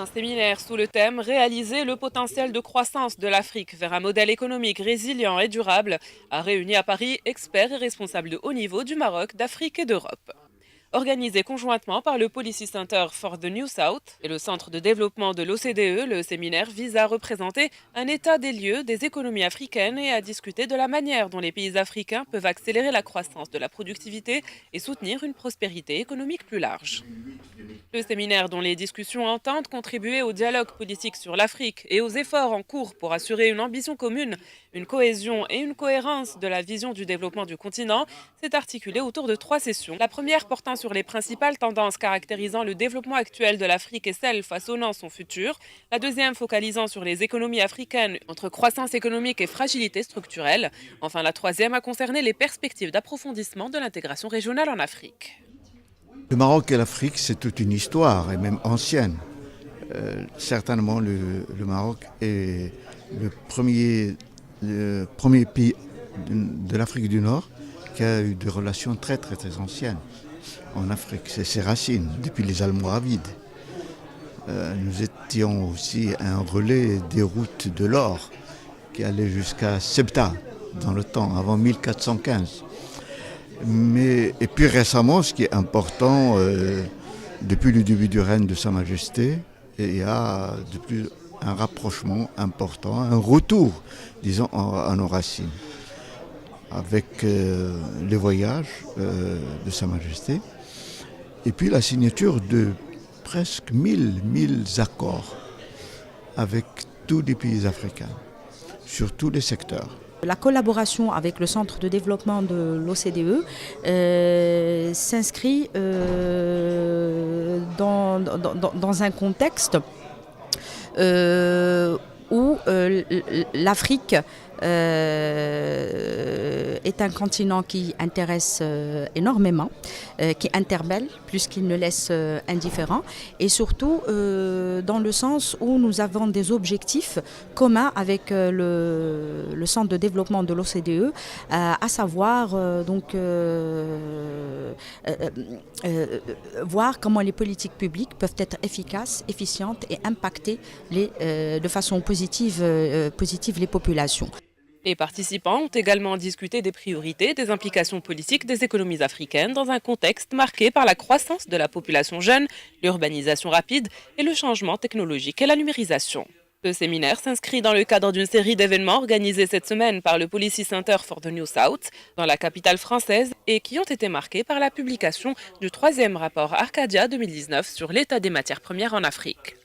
Un séminaire sous le thème Réaliser le potentiel de croissance de l'Afrique vers un modèle économique résilient et durable a réuni à Paris experts et responsables de haut niveau du Maroc, d'Afrique et d'Europe. Organisé conjointement par le Policy Center for the New South et le Centre de développement de l'OCDE, le séminaire vise à représenter un état des lieux des économies africaines et à discuter de la manière dont les pays africains peuvent accélérer la croissance de la productivité et soutenir une prospérité économique plus large. Le séminaire dont les discussions entendent contribuer au dialogue politique sur l'Afrique et aux efforts en cours pour assurer une ambition commune, une cohésion et une cohérence de la vision du développement du continent s'est articulé autour de 3 sessions. La première portant sur les principales tendances caractérisant le développement actuel de l'Afrique et celles façonnant son futur. La deuxième focalisant sur les économies africaines entre croissance économique et fragilité structurelle. Enfin, la troisième a concerné les perspectives d'approfondissement de l'intégration régionale en Afrique. Le Maroc et l'Afrique, c'est toute une histoire, et même ancienne. Certainement, le Maroc est le premier pays de l'Afrique du Nord qui a eu des relations très très très anciennes en Afrique. C'est ses racines, depuis les Almoravides. Nous étions aussi un relais des routes de l'or qui allaient jusqu'à Ceuta dans le temps, avant 1415. Et puis récemment, ce qui est important, depuis le début du règne de Sa Majesté, il y a un rapprochement important, un retour, disons, à nos racines, avec les voyages de Sa Majesté, et puis la signature de presque 1000 accords avec tous les pays africains, sur tous les secteurs. La collaboration avec le Centre de développement de l'OCDE s'inscrit dans un contexte où l'Afrique est un continent qui intéresse énormément, qui interpelle plus qu'il ne laisse indifférent, et surtout dans le sens où nous avons des objectifs communs avec le Centre de développement de l'OCDE, à savoir voir comment les politiques publiques peuvent être efficaces, efficientes et impacter de façon positive les populations. Les participants ont également discuté des priorités, des implications politiques des économies africaines dans un contexte marqué par la croissance de la population jeune, l'urbanisation rapide et le changement technologique et la numérisation. Le séminaire s'inscrit dans le cadre d'une série d'événements organisés cette semaine par le Policy Center for the New South dans la capitale française et qui ont été marqués par la publication du 3e rapport Arcadia 2019 sur l'état des matières premières en Afrique.